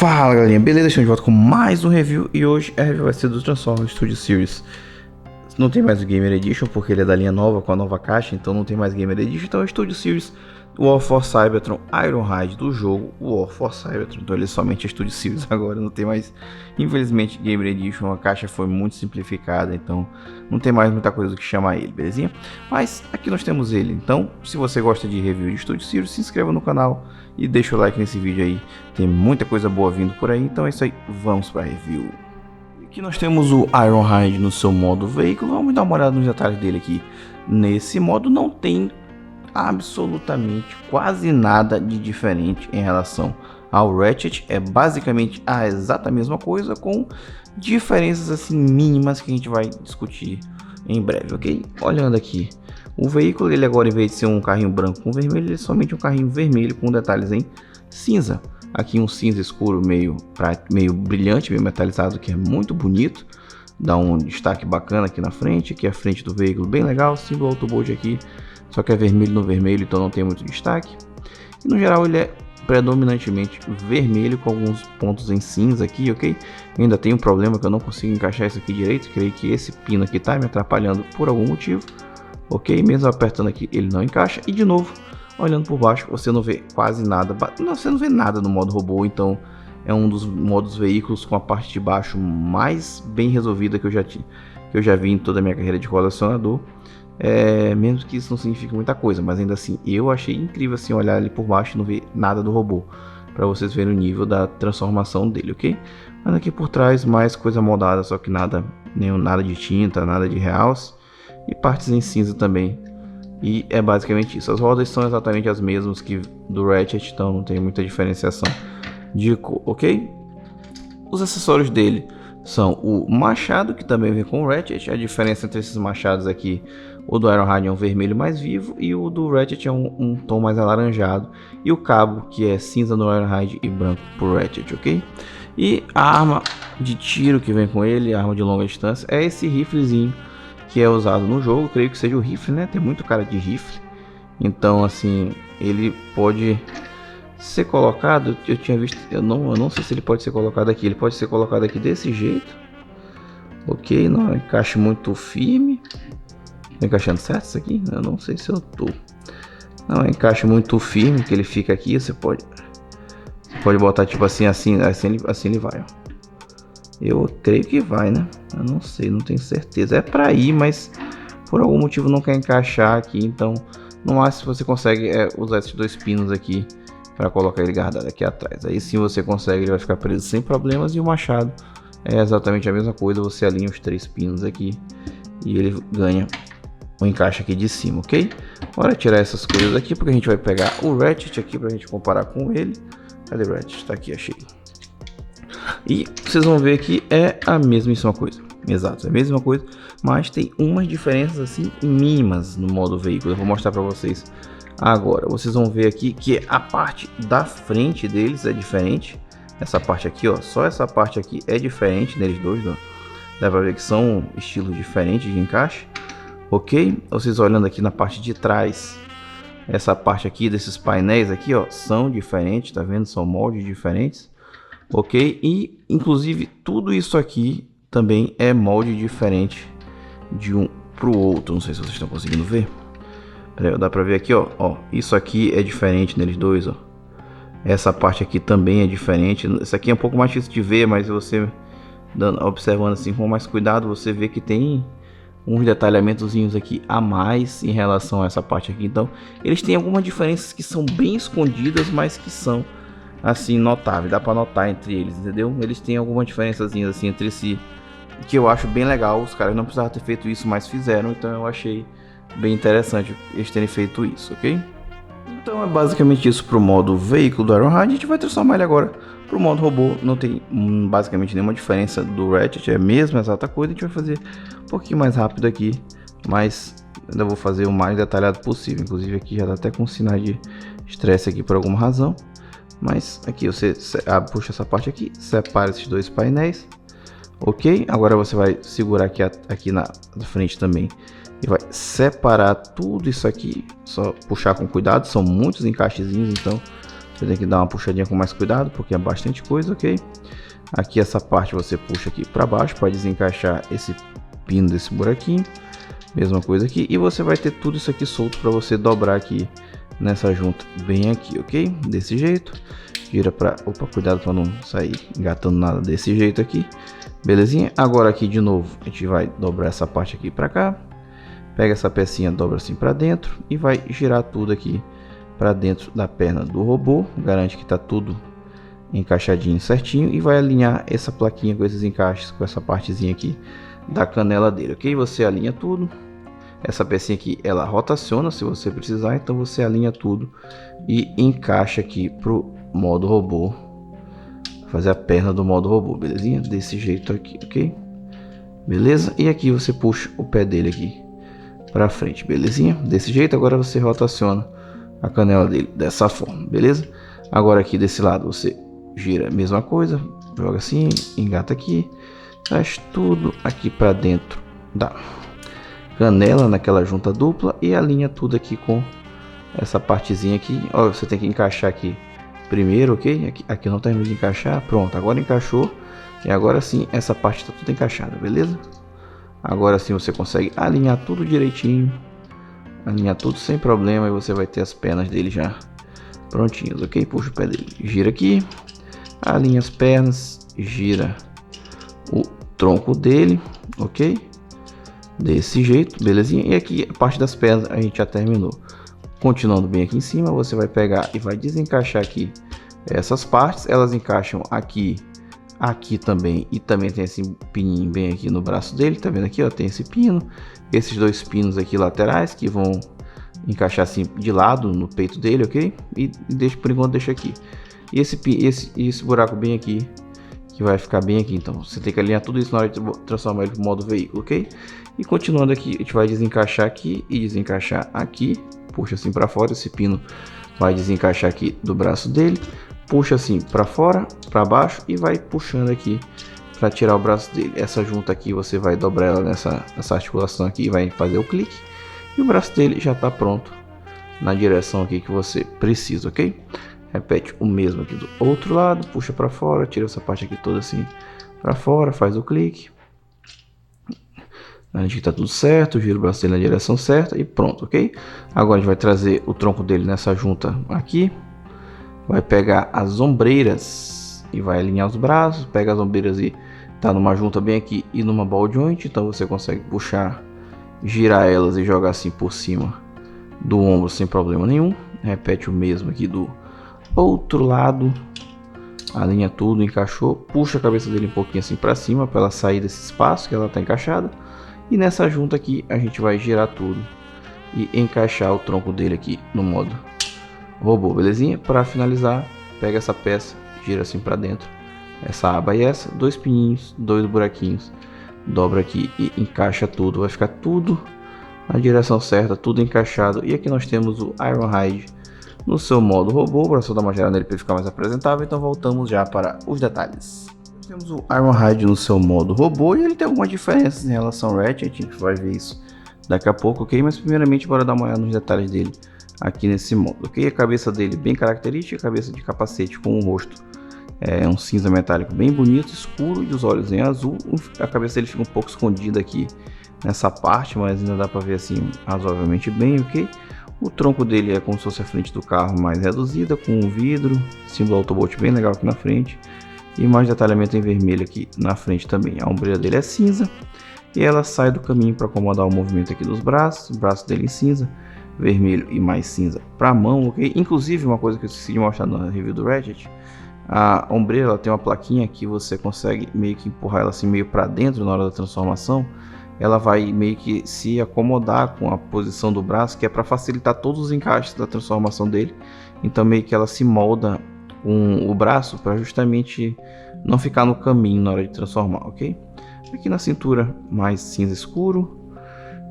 Fala galerinha, beleza? Estamos de volta com mais um review e hoje a review vai ser do Transformers Studio Series. Não tem mais o Gamer Edition porque ele é da linha nova com a nova caixa, então não tem mais Gamer Edition, então é o Studio Series War for Cybertron Ironhide do jogo War for Cybertron, então ele é somente Studio Series agora, não tem mais, infelizmente, Gamer Edition. A caixa foi muito simplificada, então não tem mais muita coisa do que chamar ele, belezinha? Mas aqui nós temos ele, então se você gosta de review de Studio Series, se inscreva no canal e deixa o like nesse vídeo aí, tem muita coisa boa vindo por aí, então é isso aí, vamos para review. Aqui nós temos o Ironhide no seu modo veículo, vamos dar uma olhada nos detalhes dele aqui. Nesse modo não tem absolutamente quase nada de diferente em relação ao Ratchet, é basicamente a exata mesma coisa, com diferenças assim mínimas que a gente vai discutir em breve, ok? Olhando aqui, o veículo, ele agora, em vez de ser um carrinho branco com vermelho, ele é somente um carrinho vermelho com detalhes em cinza. Aqui um cinza escuro meio brilhante, meio metalizado, que é muito bonito. Dá um destaque bacana aqui na frente. Aqui a frente do veículo bem legal, símbolo Autobolt aqui, só que é vermelho no vermelho, então não tem muito destaque. E no geral ele é predominantemente vermelho com alguns pontos em cinza aqui, ok? Eu ainda tenho um problema que eu não consigo encaixar isso aqui direito. Creio que esse pino aqui está me atrapalhando por algum motivo, ok? Mesmo apertando aqui ele não encaixa. E de novo, olhando por baixo, você não vê quase nada, você não vê nada no modo robô, então é um dos modos veículos com a parte de baixo mais bem resolvida que eu já vi em toda a minha carreira de colecionador. Mesmo que isso não signifique muita coisa, mas ainda assim eu achei incrível assim olhar ali por baixo e não ver nada do robô, para vocês verem o nível da transformação dele, ok? Mas aqui por trás mais coisa moldada, só que nada de tinta, nada de realce, e partes em cinza também. E é basicamente isso. As rodas são exatamente as mesmas que do Ratchet, então não tem muita diferenciação de cor, ok? Os acessórios dele são o machado, que também vem com o Ratchet. A diferença entre esses machados aqui, o do Ironhide é um vermelho mais vivo e o do Ratchet é um tom mais alaranjado. E o cabo, que é cinza no Ironhide e branco pro Ratchet, ok? E a arma de tiro que vem com ele, a arma de longa distância, é esse riflezinho que é usado no jogo. Creio que seja o rifle, né? Tem muito cara de rifle, então assim ele pode ser colocado. Eu tinha visto, eu não sei se ele pode ser colocado aqui. Ele pode ser colocado aqui desse jeito, ok? Não encaixa muito firme. Tá encaixando certo isso aqui? Eu não sei se eu tô. Não encaixa muito firme, que ele fica aqui. Você pode botar tipo assim ele vai, ó. Eu creio que vai, né? Eu não sei, não tenho certeza. É pra ir, mas por algum motivo não quer encaixar aqui. Então, no máximo você consegue usar esses dois pinos aqui para colocar ele guardado aqui atrás. Aí sim você consegue, ele vai ficar preso sem problemas. E o machado é exatamente a mesma coisa. Você alinha os três pinos aqui e ele ganha um encaixe aqui de cima, ok? Bora tirar essas coisas aqui, porque a gente vai pegar o Ratchet aqui pra gente comparar com ele. Cadê o Ratchet? Tá aqui, achei. E vocês vão ver que é a mesmíssima coisa. Exato, é a mesma coisa, mas tem umas diferenças assim mínimas no modo veículo. Eu vou mostrar para vocês agora. Vocês vão ver aqui que a parte da frente deles é diferente. Essa parte aqui, ó, só essa parte aqui é diferente neles dois, ó. Dá para ver que são estilos diferentes de encaixe, ok? Vocês olhando aqui na parte de trás, essa parte aqui desses painéis aqui, ó, são diferentes, tá vendo? São moldes diferentes, ok? E inclusive tudo isso aqui também é molde diferente de um pro outro. Não sei se vocês estão conseguindo ver. Dá pra ver aqui, ó, isso aqui é diferente neles dois, ó. Essa parte aqui também é diferente. Isso aqui é um pouco mais difícil de ver, mas você observando assim com mais cuidado, você vê que tem uns detalhamentozinhos aqui a mais em relação a essa parte aqui. Então eles têm algumas diferenças que são bem escondidas, mas que são assim notáveis, dá para notar entre eles, entendeu? Eles têm algumas diferençazinhas assim entre si, que eu acho bem legal. Os caras não precisavam ter feito isso, mas fizeram, então eu achei bem interessante eles terem feito isso, ok? Então é basicamente isso pro modo veículo do Ironhide. A gente vai transformar ele agora pro modo robô. Não tem basicamente nenhuma diferença do Ratchet, é a mesma exata coisa. A gente vai fazer um pouquinho mais rápido aqui, mas ainda vou fazer o mais detalhado possível. Inclusive aqui já tá até com sinais de estresse aqui por alguma razão. Mas aqui você puxa essa parte aqui, separa esses dois painéis, ok? Agora você vai segurar aqui na frente também e vai separar tudo isso aqui, só puxar com cuidado, são muitos encaixezinhos, então Você tem que dar uma puxadinha com mais cuidado, porque é bastante coisa, ok? Aqui essa parte você puxa aqui para baixo para desencaixar esse pino desse buraquinho. Mesma coisa aqui. E você vai ter tudo isso aqui solto para você dobrar aqui nessa junta bem aqui, ok? Desse jeito. Gira para... Opa, cuidado para não sair engatando nada desse jeito aqui. Belezinha? Agora aqui de novo a gente vai dobrar essa parte aqui para cá. Pega essa pecinha, dobra assim para dentro e vai girar tudo aqui para dentro da perna do robô. Garante que tá tudo encaixadinho certinho e vai alinhar essa plaquinha com esses encaixes, com essa partezinha aqui da canela dele, ok? Você alinha tudo. Essa pecinha aqui ela rotaciona se você precisar, então você alinha tudo e encaixa aqui pro modo robô, fazer a perna do modo robô, belezinha? Desse jeito aqui, ok? Beleza? E aqui você puxa o pé dele aqui para frente, belezinha? Desse jeito. Agora você rotaciona a canela dele dessa forma, beleza? Agora aqui desse lado você gira a mesma coisa, joga assim, engata aqui, traz tudo aqui para dentro da canela naquela junta dupla e alinha tudo aqui com essa partezinha aqui. Ó, você tem que encaixar aqui primeiro, ok? Aqui não terminou de encaixar, pronto, agora encaixou e agora sim essa parte está tudo encaixada, beleza? Agora sim você consegue alinhar tudo direitinho, alinhar tudo sem problema e você vai ter as pernas dele já prontinhas, ok? Puxa o pé dele, gira aqui, alinha as pernas, gira o tronco dele, ok? Desse jeito, belezinha. E aqui a parte das pernas a gente já terminou. Continuando bem aqui em cima, você vai pegar e vai desencaixar aqui essas partes. Elas encaixam aqui, aqui também, e também tem esse pininho bem aqui no braço dele, tá vendo aqui, ó, tem esse pino, esses dois pinos aqui laterais que vão encaixar assim de lado no peito dele, ok? E deixa, por enquanto deixa aqui. E esse buraco bem aqui, que vai ficar bem aqui, então você tem que alinhar tudo isso na hora de transformar ele para o modo veículo, ok? E continuando aqui, a gente vai desencaixar aqui e desencaixar aqui, puxa assim para fora, esse pino vai desencaixar aqui do braço dele, puxa assim para fora, para baixo e vai puxando aqui para tirar o braço dele. Essa junta aqui você vai dobrar ela nessa articulação aqui e vai fazer o clique e o braço dele já está pronto na direção aqui que você precisa, ok? Repete o mesmo aqui do outro lado, puxa para fora, tira essa parte aqui toda assim para fora, faz o clique. A gente tá tudo certo, gira o braço dele na direção certa e pronto, ok? Agora a gente vai trazer o tronco dele nessa junta aqui, vai pegar as ombreiras e vai alinhar os braços, pega as ombreiras e tá numa junta bem aqui e numa ball joint, então você consegue puxar, girar elas e jogar assim por cima do ombro sem problema nenhum. Repete o mesmo aqui do outro lado, alinha tudo, encaixou, puxa a cabeça dele um pouquinho assim para cima para ela sair desse espaço que ela tá encaixada. E nessa junta aqui a gente vai girar tudo e encaixar o tronco dele aqui no modo robô, belezinha? Para finalizar, pega essa peça, gira assim para dentro, essa aba e essa, dois pininhos, dois buraquinhos, dobra aqui e encaixa tudo, vai ficar tudo na direção certa, tudo encaixado. E aqui nós temos o Ironhide no seu modo robô, para só dar uma geral nele para ele ficar mais apresentável. Então voltamos já para os detalhes. Temos o Ironhide no seu modo robô e ele tem algumas diferenças em relação ao Ratchet, a gente vai ver isso daqui a pouco, ok? Mas primeiramente bora dar uma olhada nos detalhes dele aqui nesse modo, ok? A cabeça dele bem característica, cabeça de capacete com o rosto um cinza metálico bem bonito, escuro e os olhos em azul. A cabeça dele fica um pouco escondida aqui nessa parte, mas ainda dá para ver assim razoavelmente bem, ok? O tronco dele é como se fosse a frente do carro mais reduzida, com um vidro, símbolo Autobot bem legal aqui na frente. E mais detalhamento em vermelho aqui na frente também. A ombreira dele é cinza e ela sai do caminho para acomodar o movimento aqui dos braços. O braço dele em cinza, vermelho e mais cinza para a mão, ok? Inclusive, uma coisa que eu esqueci de mostrar na review do Ratchet, a ombreira ela tem uma plaquinha que você consegue meio que empurrar ela assim meio para dentro na hora da transformação. Ela vai meio que se acomodar com a posição do braço, que é para facilitar todos os encaixes da transformação dele. Então meio que ela se molda com o braço para justamente não ficar no caminho na hora de transformar, ok? Aqui na cintura mais cinza escuro,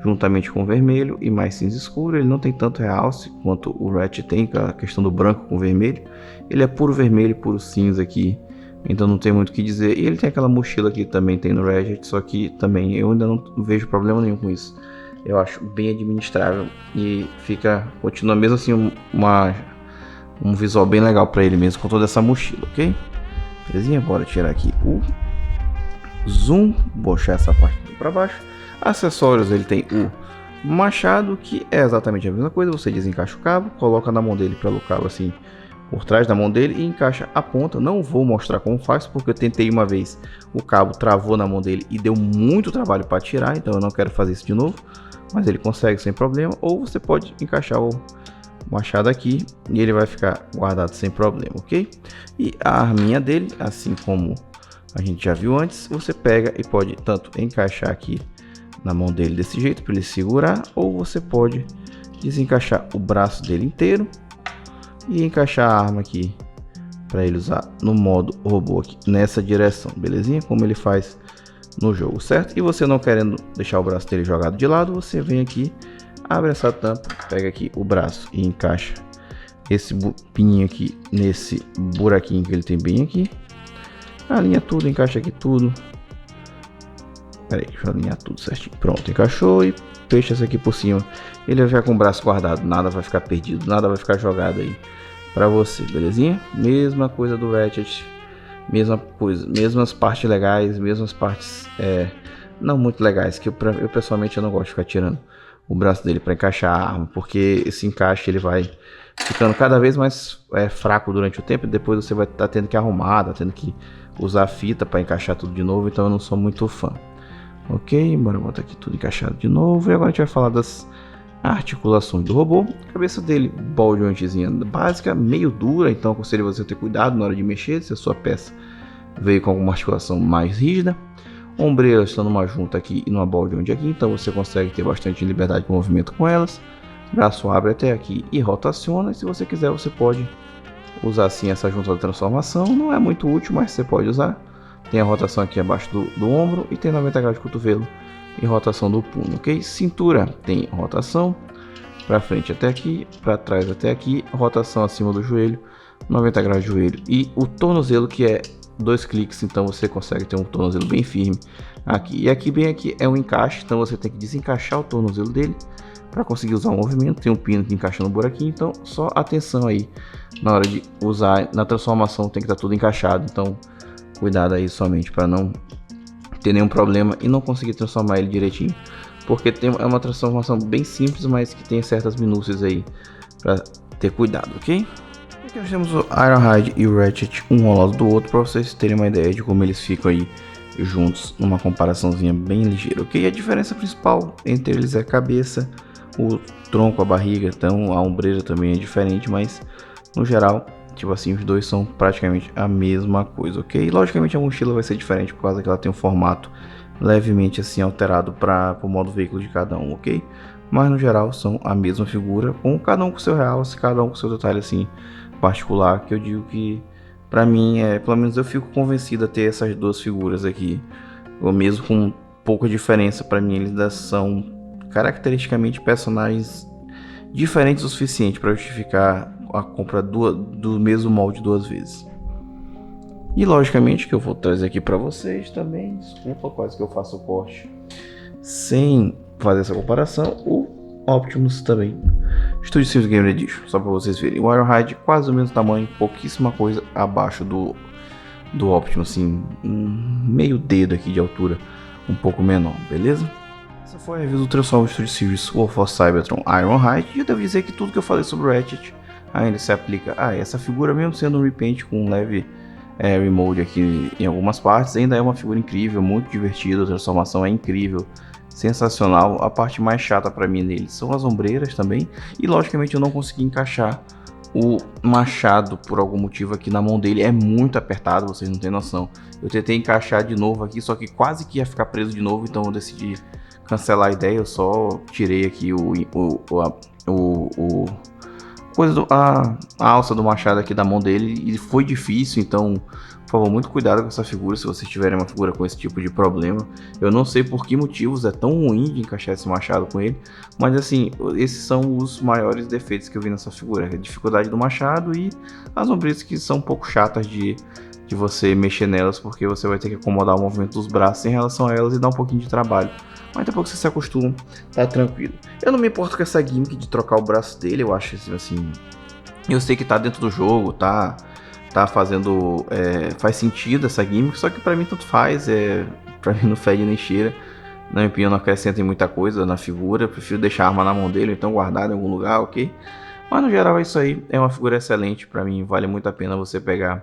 juntamente com o vermelho e mais cinza escuro. Ele não tem tanto realce quanto o Ratchet tem, a questão do branco com vermelho. Ele é puro vermelho, puro cinza aqui, então não tem muito o que dizer. E ele tem aquela mochila que também tem no Ratchet, só que também eu ainda não vejo problema nenhum com isso. Eu acho bem administrável e continua mesmo assim um visual bem legal para ele mesmo com toda essa mochila, ok? Belezinha? Bora tirar aqui o zoom, puxar essa parte para baixo. Acessórios, ele tem o machado, que é exatamente a mesma coisa. Você desencaixa o cabo, coloca na mão dele pelo cabo assim por trás da mão dele e encaixa a ponta. Não vou mostrar como faz, porque eu tentei uma vez, o cabo travou na mão dele e deu muito trabalho para tirar, então eu não quero fazer isso de novo, mas ele consegue sem problema. Ou você pode encaixar o machado aqui e ele vai ficar guardado sem problema, ok? E a arminha dele, assim como a gente já viu antes, você pega e pode tanto encaixar aqui na mão dele desse jeito para ele segurar, ou você pode desencaixar o braço dele inteiro e encaixar a arma aqui para ele usar no modo robô aqui nessa direção, belezinha? Como ele faz no jogo, certo? E você não querendo deixar o braço dele jogado de lado, você vem aqui, abre essa tampa, pega aqui o braço e encaixa esse pininho aqui nesse buraquinho que ele tem bem aqui, alinha tudo, encaixa aqui tudo. Pera aí, deixa eu alinhar tudo certinho. Pronto, encaixou e fecha esse aqui por cima. Ele vai ficar com o braço guardado, nada vai ficar perdido, nada vai ficar jogado aí pra você, belezinha? Mesma coisa do Ratchet, mesma coisa, mesmas partes legais, mesmas partes não muito legais, que eu pessoalmente eu não gosto de ficar tirando o braço dele para encaixar a arma, porque esse encaixe ele vai ficando cada vez mais fraco durante o tempo, e depois você vai estar tendo que arrumar, tendo que usar a fita para encaixar tudo de novo, então eu não sou muito fã. Ok, bora botar aqui tudo encaixado de novo. E agora a gente vai falar das articulações do robô. A cabeça dele, ball jointzinha básica, meio dura, então aconselho você ter cuidado na hora de mexer, se a sua peça veio com alguma articulação mais rígida. Ombreiras estão numa junta aqui e numa ball joint aqui, então você consegue ter bastante liberdade de movimento com elas. Braço abre até aqui e rotaciona, e se você quiser você pode usar assim essa junta de transformação. Não é muito útil, mas você pode usar. Tem a rotação aqui abaixo do ombro e tem 90 graus de cotovelo e rotação do punho, ok? Cintura tem rotação para frente até aqui, para trás até aqui, rotação acima do joelho, 90 graus de joelho, e o tornozelo, que é 2 cliques, então você consegue ter um tornozelo bem firme aqui. E aqui bem aqui é um encaixe, então você tem que desencaixar o tornozelo dele para conseguir usar o movimento. Tem um pino que encaixa no buraquinho, então só atenção aí na hora de usar. Na transformação tem que estar tudo encaixado, então cuidado aí somente para não ter nenhum problema e não conseguir transformar ele direitinho, porque é uma transformação bem simples, mas que tem certas minúcias aí para ter cuidado, ok? Aqui nós temos o Ironhide e o Ratchet, um ao lado do outro, para vocês terem uma ideia de como eles ficam aí juntos, numa comparaçãozinha bem ligeira, ok? A diferença principal entre eles é a cabeça, o tronco, a barriga, então a ombreira também é diferente, mas no geral, tipo assim, os dois são praticamente a mesma coisa, ok? Logicamente a mochila vai ser diferente por causa que ela tem um formato levemente assim alterado para o modo veículo de cada um, ok? Mas no geral são a mesma figura, com cada um com seu realce, cada um com seu detalhe assim particular, que eu digo que para mim pelo menos eu fico convencido a ter essas duas figuras aqui, ou mesmo com pouca diferença. Para mim eles são caracteristicamente personagens diferentes o suficiente para justificar a compra do mesmo molde duas vezes. E logicamente que eu vou trazer aqui para vocês também, desculpa, quase que eu faço o corte sem fazer essa comparação, o Optimus também, Studio Series Game Edition, só para vocês verem. O Ironhide quase o mesmo tamanho, pouquíssima coisa abaixo do Optimus, assim, meio dedo aqui de altura, um pouco menor, beleza? Essa foi a review do Transformers Studio Series War of Cybertron Ironhide, e eu devo dizer que tudo que eu falei sobre o Ratchet ainda se aplica a essa figura, mesmo sendo um repaint com um leve remold aqui em algumas partes. Ainda é uma figura incrível, muito divertida, a transformação é incrível, sensacional. A parte mais chata para mim nele são as ombreiras também, e logicamente eu não consegui encaixar o machado por algum motivo aqui na mão dele, é muito apertado, vocês não tem noção. Eu tentei encaixar de novo aqui, só que quase que ia ficar preso de novo, então eu decidi cancelar a ideia. Eu só tirei aqui a alça do machado aqui da mão dele, e foi difícil, então por favor, muito cuidado com essa figura se vocês tiverem uma figura com esse tipo de problema. Eu não sei por que motivos é tão ruim de encaixar esse machado com ele, mas assim, esses são os maiores defeitos que eu vi nessa figura: a dificuldade do machado e as ombreiras, que são um pouco chatas de você mexer nelas, porque você vai ter que acomodar o movimento dos braços em relação a elas e dá um pouquinho de trabalho. Mas depois que você se acostuma, tá tranquilo. Eu não me importo com essa gimmick de trocar o braço dele, eu acho assim Eu sei que tá dentro do jogo, tá fazendo, faz sentido essa gimmick, só que pra mim tanto faz, pra mim não fede nem cheira. Na minha opinião, não acrescenta em muita coisa na figura, prefiro deixar a arma na mão dele, ou então guardada em algum lugar, ok? Mas no geral é isso aí, é uma figura excelente, pra mim vale muito a pena você pegar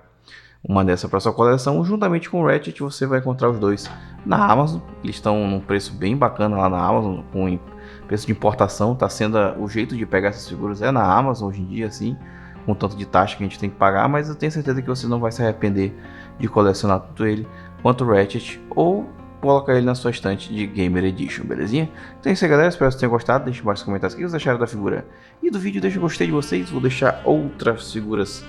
uma dessa para sua coleção. Juntamente com o Ratchet você vai encontrar os dois na Amazon, eles estão num preço bem bacana lá na Amazon, com preço de importação, tá sendo o jeito de pegar essas figuras é na Amazon hoje em dia, assim, com o tanto de taxa que a gente tem que pagar, mas eu tenho certeza que você não vai se arrepender de colecionar tanto ele quanto o Ratchet, ou colocar ele na sua estante de Gamer Edition, belezinha? Então é isso aí, galera, espero que vocês tenham gostado, deixe embaixo nos comentários o que vocês acharam da figura e do vídeo, deixa o gostei de vocês, vou deixar outras figuras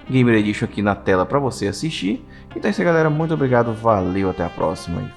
Gamer Edition aqui na tela para você assistir. Então é isso aí, galera, muito obrigado, valeu, até a próxima.